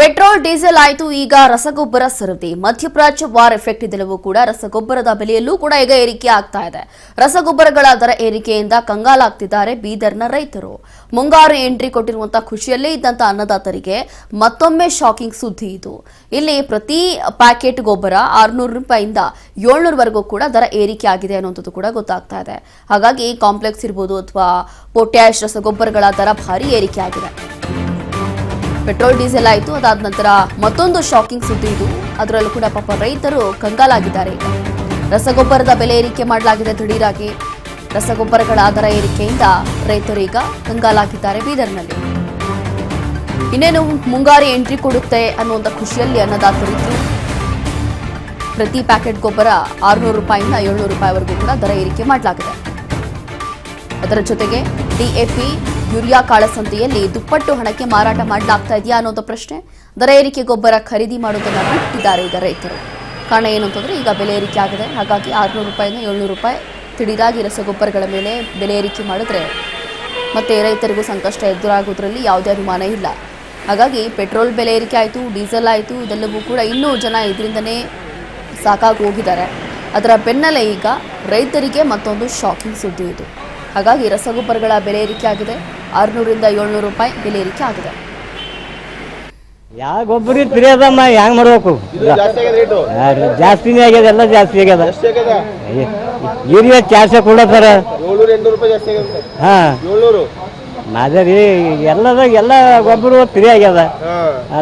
Petrol diesel ಆಯಿತು, ಈಗ ರಸಗೊಬ್ಬರ ಸರದಿ. ಮಧ್ಯಪ್ರಾಚ್ಯ ವಾರ್ ಎಫೆಕ್ಟ್ ಇದೆಲ್ಲವೂ ಕೂಡ ರಸಗೊಬ್ಬರದ ಬೆಲೆಯಲ್ಲೂ ಕೂಡ ಈಗ ಏರಿಕೆ ಆಗ್ತಾ ಇದೆ. ರಸಗೊಬ್ಬರಗಳ ದರ ಏರಿಕೆಯಿಂದ ಕಂಗಾಲಾಗ್ತಿದ್ದಾರೆ ಬೀದರ್ನ ರೈತರು. ಮುಂಗಾರು ಎಂಟ್ರಿ ಕೊಟ್ಟಿರುವಂತಹ ಖುಷಿಯಲ್ಲೇ ಇದ್ದಂತ ಅನ್ನದಾತರಿಗೆ ಮತ್ತೊಮ್ಮೆ ಶಾಕಿಂಗ್ ಸುದ್ದಿ ಇದು. ಇಲ್ಲಿ ಪ್ರತಿ ಪ್ಯಾಕೆಟ್ ಗೊಬ್ಬರ 600 ರೂಪಾಯಿಂದ 700 ವರೆಗೂ ಕೂಡ ದರ ಏರಿಕೆ ಆಗಿದೆ ಅನ್ನುವಂಥದ್ದು ಕೂಡ ಗೊತ್ತಾಗ್ತಾ ಇದೆ. ಹಾಗಾಗಿ ಕಾಂಪ್ಲೆಕ್ಸ್ ಇರಬಹುದು ಅಥವಾ ಪೊಟ್ಯಾಶ್ ರಸಗೊಬ್ಬರಗಳ ದರ ಭಾರಿ ಏರಿಕೆ ಆಗಿದೆ. ಪೆಟ್ರೋಲ್ ಡೀಸೆಲ್ ಆಯಿತು, ಅದಾದ ನಂತರ ಮತ್ತೊಂದು ಶಾಕಿಂಗ್ ಸುದ್ದಿ ಇದು. ಅದರಲ್ಲೂ ಕೂಡ ಪಾಪ ರೈತರು ಕಂಗಾಲಾಗಿದ್ದಾರೆ. ರಸಗೊಬ್ಬರದ ಬೆಲೆ ಏರಿಕೆ ಮಾಡಲಾಗಿದೆ ದಿಢೀರಾಗಿ. ರಸಗೊಬ್ಬರಗಳ ದರ ಏರಿಕೆಯಿಂದ ರೈತರು ಈಗ ಕಂಗಾಲಾಗಿದ್ದಾರೆ ಬೀದರ್ನಲ್ಲಿ. ಇನ್ನೇನು ಮುಂಗಾರು ಎಂಟ್ರಿ ಕೊಡುತ್ತೆ ಅನ್ನುವಂಥ ಖುಷಿಯಲ್ಲಿ ಅನ್ನದಾತರಿದ್ರು. ಪ್ರತಿ ಪ್ಯಾಕೆಟ್ ಗೊಬ್ಬರ 600 ರೂಪಾಯಿಂದ 700 ರೂಪಾಯಿವರೆಗೂ ಕೂಡ ದರ ಏರಿಕೆ ಮಾಡಲಾಗಿದೆ. ಅದರ ಜೊತೆಗೆ ಡಿಎಪಿ ಯೂರಿಯಾ ಕಾಳಸಂತೆಯಲ್ಲಿ ದುಪ್ಪಟ್ಟು ಹಣಕ್ಕೆ ಮಾರಾಟ ಮಾಡಲಾಗ್ತಾ ಇದೆಯಾ ಅನ್ನೋದು ಪ್ರಶ್ನೆ. ದರ ಏರಿಕೆ ಗೊಬ್ಬರ ಖರೀದಿ ಮಾಡೋದನ್ನ ಬಿಟ್ಟಿದ್ದಾರೆ ಈಗ ರೈತರು. ಕಾರಣ ಏನು ಅಂತಂದ್ರೆ ಈಗ ಬೆಲೆ ಏರಿಕೆ ಆಗಿದೆ. ಹಾಗಾಗಿ 600 ರೂಪಾಯಿಂದ 700 ರೂಪಾಯಿ ದಿಢೀರಾಗಿ ರಸಗೊಬ್ಬರಗಳ ಮೇಲೆ ಬೆಲೆ ಏರಿಕೆ ಮಾಡಿದ್ರೆ ಮತ್ತೆ ರೈತರಿಗೂ ಸಂಕಷ್ಟ ಎದುರಾಗೋದ್ರಲ್ಲಿ ಯಾವುದೇ ಅನುಮಾನ ಇಲ್ಲ. ಹಾಗಾಗಿ ಪೆಟ್ರೋಲ್ ಬೆಲೆ ಏರಿಕೆ ಆಯಿತು, ಡೀಸೆಲ್ ಆಯಿತು, ಇದೆಲ್ಲವೂ ಕೂಡ ಇನ್ನೂ ಜನ ಇದರಿಂದನೇ ಸಾಕಾಗಿ ಹೋಗಿದ್ದಾರೆ. ಅದರ ಬೆನ್ನಲ್ಲೇ ಈಗ ರೈತರಿಗೆ ಮತ್ತೊಂದು ಶಾಕಿಂಗ್ ಸುದ್ದಿ ಇದು. ಹಾಗಾಗಿ ರಸಗೊಬ್ಬರಗಳ ಬೆಲೆ ಏರಿಕೆ ಆಗಿದೆ. 600 ರಿಂದ 700 ರೂಪಾಯಿ ಬೆಲೆ ಏರಿಕೆ ಆಗಿದೆ. ಯಾವ ಗೊಬ್ಬರ ತಿರಿಯದಮ್ಮ ಹೆಂಗ್ ಮಾಡ್ಬೇಕು? ಜಾಸ್ತಿನೇ ಆಗ್ಯದ, ಎಲ್ಲ ಜಾಸ್ತಿ ಆಗ್ಯದ. ಯೂರಿಯಾ ಚಾರ್ಜ್ ಕೊಡತ್ತಾರ. ಹಾ ಮಾದರಿ ಎಲ್ಲ ಗೊಬ್ಬರ ಫ್ರೀ ಆಗ್ಯದ.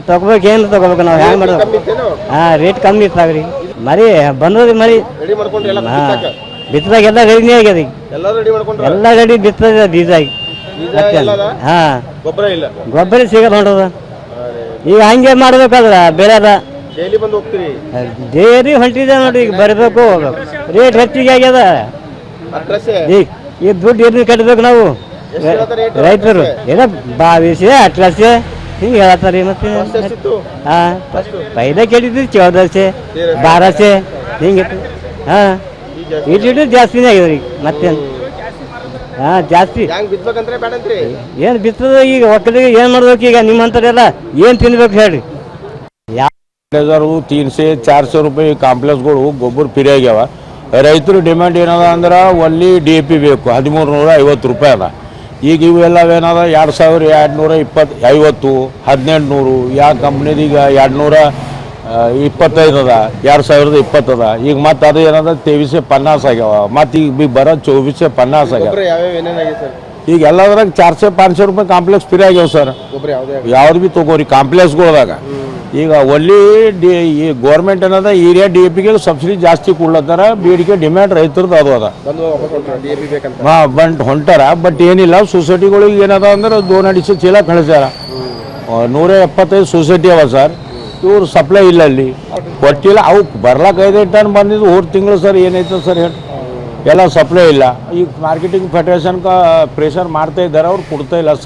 ತಗೋಬೇಕು, ಏನು ತಗೋಬೇಕು ನಾವು? ಹೆಂಗ್ ಮಾಡ್ಬೇಕು? ಹಾ ರೇಟ್ ಕಮ್ಮಿ ಇರ್ತಾವ್ರಿ. ಮರಿ ಬಂದದ್ರಿ, ಮರಿ ಬಿತ್ತದಾಗ ಎಲ್ಲ ರೆಡಿನೇ ಆಗ್ಯದ. ಎಲ್ಲ ರೆಡಿ ಬಿತ್ತದ ಬೀಜ. ಹಾ ಗೊಬ್ಬರ ಸಿಗಲ್ಲ ನೋಡ್ರದ. ಈಗ ಹಂಗೆ ಮಾಡ್ಬೇಕಾದ್ರ ಬೇರೆ ಡೈರಿ ಹೊಂಟಿದೆ ನೋಡಿ. ಈಗ ಬರಬೇಕು, ಹೋಗ್ಬೇಕು. ರೇಟ್ ಹೆಚ್ಚಿಗೆ ಆಗ್ಯದ. ಈಗ ದುಡ್ಡು ಏನು ಕಟ್ಟಬೇಕು ನಾವು ರೈತರು? ಏನೋ 22 18 ಹಿಂಗೆ ಹೇಳತ್ತಾರ. ಮತ್ತೆ ಹಾ ಪೈಲೆ ಕೇಳಿದ್ವಿ 1400 1200 ಹಿಂಗೆ. ಹಾ ಇಟ್ಟು ಜಾಸ್ತಿನೇ ಆಗ್ಯದ ಈಗ. ಮತ್ತೇನು? ಹಾ ಜಾಸ್ತಿ ಏನು ಬಿತ್ತದ ಈಗ ಒಕ್ಕಲಿಗೆ ಏನು ಮಾಡ್ಬೇಕು? ಈಗ ನಿಮ್ಮಂಥದ್ದೆಲ್ಲ ಏನು ತಿನ್ಬೇಕು ಹೇಳ್ರಿ? 300-400 ರೂಪಾಯಿ ಕಾಂಪ್ಲೆಕ್ಸ್ಗಳು ಗೊಬ್ಬರ ಫ್ರೀ ಆಗ್ಯಾವ. ರೈತರ ಡಿಮ್ಯಾಂಡ್ ಏನದ ಅಂದ್ರೆ ಒಲ್ಲಿ DAP ಬೇಕು, 1350 ರೂಪಾಯಿ ಅದ. ಈಗ ಇವೆಲ್ಲವೇನದ 2220 50 1800. ಯಾವ ಕಂಪ್ನಿದೀಗ 225 ಅದ, 2020 ಅದ. ಈಗ ಮತ್ತೆ ಅದು ಏನದ 2350 ಆಗ್ಯಾವ. ಮತ್ತು ಈಗ ಬರೋ 2450 ಆಗ್ಯಾವ. ಈಗ ಎಲ್ಲದ್ರಾಗ 400-500 ರೂಪಾಯಿ ಕಾಂಪ್ಲೆಕ್ಸ್ ಫ್ರೀ ಆಗ್ಯಾವ ಸರ್. ಯಾವ್ದು ಭೀ ತಗೋರಿ ಕಾಂಪ್ಲೆಕ್ಸ್ಗಳದಾಗ. ಈಗ ಒಲ್ಲಿ ಈ ಗೋರ್ಮೆಂಟ್ ಏನದ ಯೂರಿಯಾ DAPಗೆ ಸಬ್ಸಿಡಿ ಜಾಸ್ತಿ ಕೊಡ್ಲತ್ತಾರ. ಬೇಡಿಕೆ ಡಿಮ್ಯಾಂಡ್ ರೈತರದ್ದು ಅದು ಅದ. ಬಂದು ಹೊಂಟಾರ. ಬಟ್ ಏನಿಲ್ಲ, ಸೊಸೈಟಿಗಳಿಗೆ ಏನದ ಅಂದ್ರೆ 2 ಚೀಲ ಕಳಿಸ್ಯಾರ. 175 ಸೊಸೈಟಿ ಅವ ಸರ್. ಇವ್ರು ಸಪ್ಲೈ ಇಲ್ಲ, ಅಲ್ಲಿ ಕೊಟ್ಟಿಲ್ಲ. ಅವು ಬರ್ಲಾಕ 5 ಟನ್ ಬಂದಿದ್ದು ಹೋದ ತಿಂಗಳು ಸರ್. ಏನೈತೆ ಸರ್ ಹೇಳಿ? ಎಲ್ಲ ಸಪ್ಲೈ ಇಲ್ಲ. ಈಗ ಮಾರ್ಕೆಟಿಂಗ್ ಫೆಡರೇಷನ್ ಪ್ರೆಷರ್ ಮಾಡ್ತಾ ಇದ್ದಾರೆ, ಅವ್ರು ಕೊಡ್ತಾ ಇಲ್ಲ.